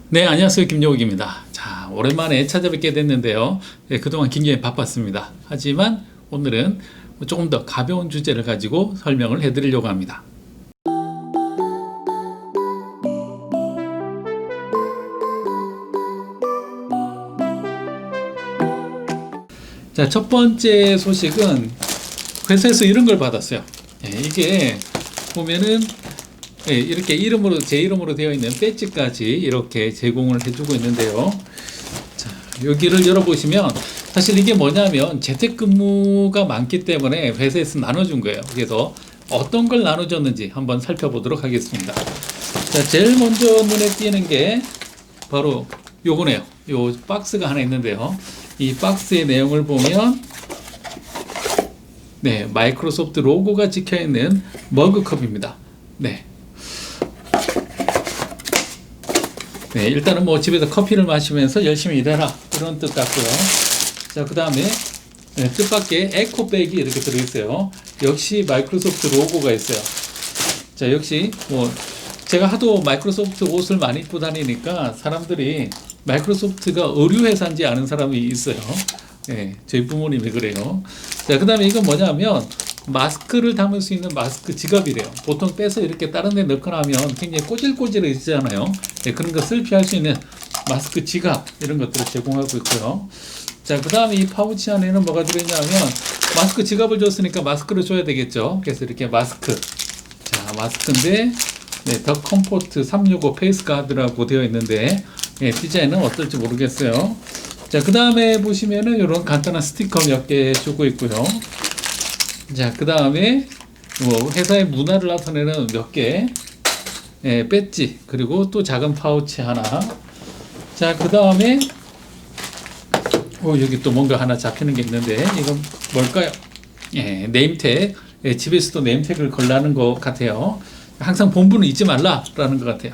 네, 안녕하세요. 김용욱입니다. 자, 오랜만에 찾아뵙게 됐는데요. 네, 그동안 굉장히 바빴습니다. 하지만 오늘은 조금 더 가벼운 주제를 가지고 설명을 해드리려고 합니다. 자, 첫 번째 소식은 회사에서 이런 걸 받았어요. 이게 보면은 이렇게 제 이름으로 되어 있는 배지까지 이렇게 제공을 해주고 있는데요. 자, 여기를 열어보시면 사실 이게 뭐냐면 재택근무가 많기 때문에 회사에서 나눠준 거예요. 그래서 어떤 걸 나눠줬는지 한번 살펴보도록 하겠습니다. 자, 제일 먼저 눈에 띄는 게 바로 요거네요. 요 박스가 하나 있는데요. 이 박스의 내용을 보면 마이크로소프트 로고가 찍혀있는 머그컵입니다. 일단은 뭐 집에서 커피를 마시면서 열심히 일해라 이런 뜻 같고요. 자, 그 다음에 뜻밖의 에코백이 이렇게 들어있어요. 역시 마이크로소프트 로고가 있어요. 자, 역시 뭐 제가 하도 마이크로소프트 옷을 많이 입고 다니니까 사람들이 마이크로소프트가 의류 회사인지 아는 사람이 있어요. 저희 부모님이 그래요. 자, 그 다음에 이건 뭐냐면 마스크를 담을 수 있는 마스크 지갑이래요. 보통 빼서 이렇게 다른 데 넣거나 하면 굉장히 꼬질꼬질해지잖아요. 그런 것을 피할 수 있는 마스크 지갑 이런 것들을 제공하고 있고요. 자, 그 다음에 이 파우치 안에는 뭐가 들어있냐면 마스크 지갑을 줬으니까 마스크를 줘야 되겠죠. 그래서 이렇게 마스크. 자, 마스크인데 더 컴포트 365 페이스 가드라고 되어 있는데 디자인은 어떨지 모르겠어요. 자, 그 다음에 보시면은 이런 간단한 스티커 몇 개 주고 있고요. 자, 그 다음에 뭐 회사의 문화를 나타내는 몇 개 배지, 그리고 또 작은 파우치 하나. 자, 그 다음에 여기 또 뭔가 하나 잡히는 게 있는데 이건 뭘까요? 네임택. 집에서도 네임택을 걸라는 것 같아요. 항상 본분은 잊지 말라라는 것 같아요.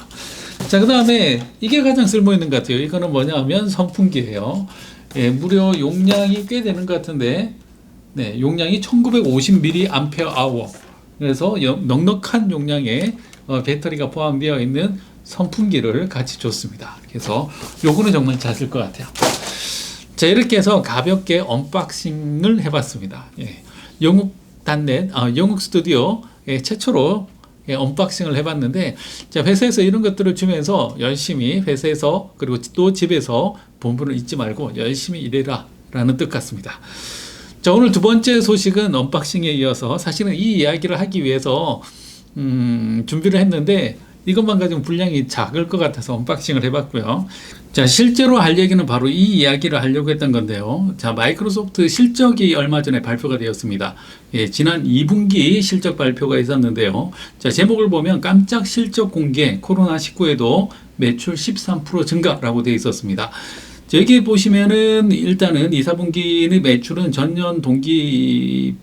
자, 그 다음에 이게 가장 쓸모 있는 것 같아요. 이거는 뭐냐면 선풍기예요. 무려 용량이 꽤 되는 것 같은데 용량이 1950mAh. 그래서 넉넉한 용량의 배터리가 포함되어 있는 선풍기를 같이 줬습니다. 그래서 요거는 정말 잘 쓸 것 같아요. 자, 이렇게 해서 가볍게 언박싱을 해봤습니다. 영국 스튜디오 최초로 언박싱을 해봤는데, 자, 회사에서 이런 것들을 주면서 열심히 회사에서 그리고 또 집에서 본분을 잊지 말고 열심히 일해라 라는 뜻 같습니다. 자, 오늘 두 번째 소식은 언박싱에 이어서 사실은 이 이야기를 하기 위해서 준비를 했는데 이것만 가지고 분량이 작을 것 같아서 언박싱을 해봤고요. 자, 실제로 할 얘기는 바로 이 이야기를 하려고 했던 건데요. 자, 마이크로소프트 실적이 얼마 전에 발표가 되었습니다. 지난 2분기 실적 발표가 있었는데요. 자, 제목을 보면 깜짝 실적 공개, 코로나19에도 매출 13% 증가라고 되어 있었습니다. 여기 보시면은 일단은 2, 4분기의 매출은 전년 동기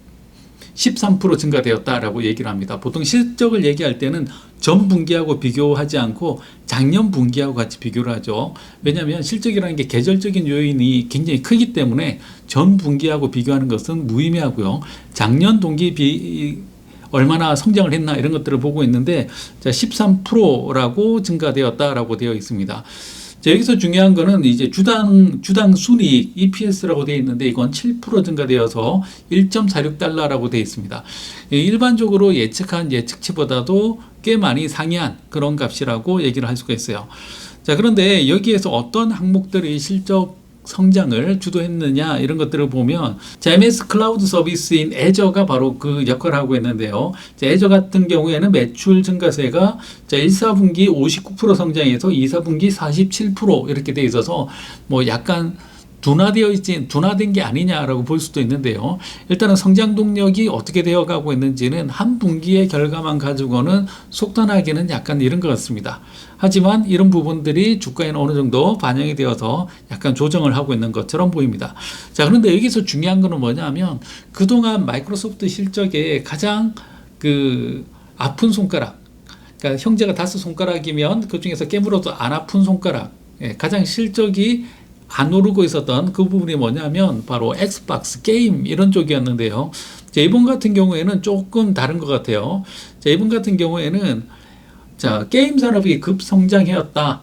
13% 증가되었다라고 얘기를 합니다. 보통 실적을 얘기할 때는 전 분기하고 비교하지 않고 작년 분기하고 같이 비교를 하죠. 왜냐하면 실적이라는 게 계절적인 요인이 굉장히 크기 때문에 전 분기하고 비교하는 것은 무의미하고요. 작년 동기 얼마나 성장을 했나 이런 것들을 보고 있는데, 자, 13%라고 증가되었다라고 되어 있습니다. 자, 여기서 중요한 거는 이제 주당 순이익 EPS라고 되어 있는데 이건 7% 증가되어서 1.46달러라고 되어 있습니다. 일반적으로 예측한 예측치보다도 꽤 많이 상회한 그런 값이라고 얘기를 할 수가 있어요. 자, 그런데 여기에서 어떤 항목들이 실적 성장을 주도했느냐 이런 것들을 보면, 자, MS 클라우드 서비스인 애저가 바로 그 역할을 하고 있는데요. 자, 애저 같은 경우에는 매출 증가세가 1, 4분기 59% 성장해서 2, 4분기 47% 이렇게 돼 있어서 뭐 약간 둔화된 게 아니냐라고 볼 수도 있는데요. 일단은 성장 동력이 어떻게 되어 가고 있는지는 한 분기의 결과만 가지고는 속단하기는 약간 이른 것 같습니다. 하지만 이런 부분들이 주가에는 어느 정도 반영이 되어서 약간 조정을 하고 있는 것처럼 보입니다. 자, 그런데 여기서 중요한 거는 뭐냐면 그동안 마이크로소프트 실적에 가장 아픈 손가락, 그러니까 형제가 5손가락이면 그 중에서 깨물어도 안 아픈 손가락, 가장 실적이 안 오르고 있었던 그 부분이 뭐냐면 바로 엑스박스 게임 이런 쪽이었는데요. 자, 이번 같은 경우에는 조금 다른 것 같아요. 자, 이번 같은 경우에는 자, 게임 산업이 급성장해왔다.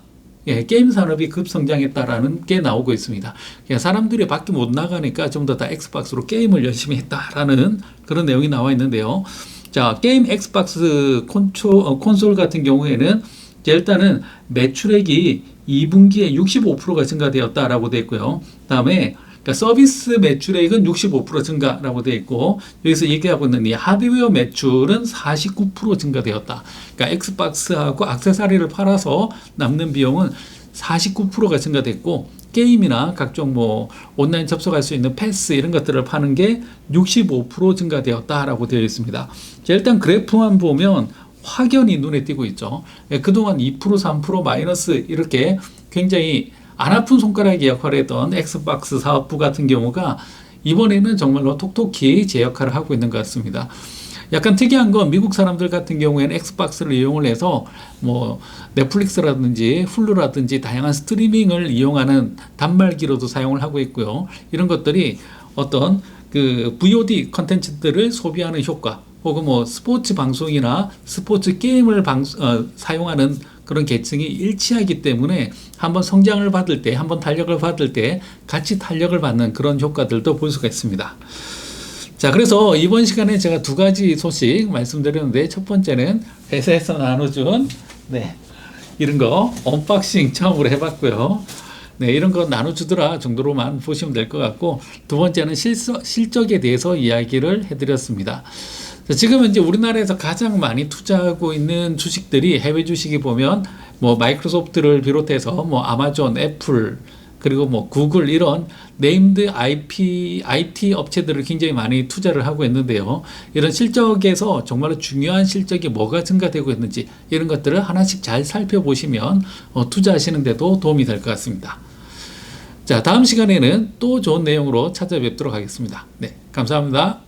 게임 산업이 급성장했다라는 게 나오고 있습니다. 사람들이 밖에 못 나가니까 좀 더 다 엑스박스로 게임을 열심히 했다라는 그런 내용이 나와 있는데요. 자, 게임 엑스박스 콘솔 같은 경우에는 일단은 매출액이 2분기에 65%가 증가되었다라고 되어 있고요. 그다음에 그러니까 서비스 매출액은 65% 증가라고 되어 있고, 여기서 얘기하고 있는 이 하드웨어 매출은 49% 증가되었다. 그러니까 엑스박스하고 액세서리를 팔아서 남는 비용은 49%가 증가됐고, 게임이나 각종 뭐 온라인 접속할 수 있는 패스 이런 것들을 파는 게 65% 증가되었다라고 되어 있습니다. 자, 일단 그래프만 보면 확연히 눈에 띄고 있죠. 그동안 2%, 3% 마이너스 이렇게 굉장히 안 아픈 손가락의 역할을 했던 엑스박스 사업부 같은 경우가 이번에는 정말로 톡톡히 제 역할을 하고 있는 것 같습니다. 약간 특이한 건 미국 사람들 같은 경우에는 엑스박스를 이용을 해서 뭐 넷플릭스라든지 훌루라든지 다양한 스트리밍을 이용하는 단말기로도 사용을 하고 있고요. 이런 것들이 어떤 그 VOD 컨텐츠들을 소비하는 효과, 혹은 뭐 스포츠 방송이나 스포츠 게임을 사용하는 그런 계층이 일치하기 때문에 한번 성장을 받을 때, 한번 탄력을 받을 때 같이 탄력을 받는 그런 효과들도 볼 수가 있습니다. 자, 그래서 이번 시간에 제가 두 가지 소식 말씀드렸는데, 첫 번째는 회사에서 나눠준 이런 거 언박싱 처음으로 해봤고요. 이런 거 나눠주더라 정도로만 보시면 될 것 같고, 두 번째는 실적에 대해서 이야기를 해드렸습니다. 지금 이제 우리나라에서 가장 많이 투자하고 있는 주식들이, 해외 주식이 보면 뭐 마이크로소프트를 비롯해서 뭐 아마존, 애플, 그리고 뭐 구글, 이런 네임드 IT 업체들을 굉장히 많이 투자를 하고 있는데요. 이런 실적에서 정말로 중요한 실적이 뭐가 증가되고 있는지 이런 것들을 하나씩 잘 살펴보시면 투자하시는 데도 도움이 될 것 같습니다. 자, 다음 시간에는 또 좋은 내용으로 찾아뵙도록 하겠습니다. 네, 감사합니다.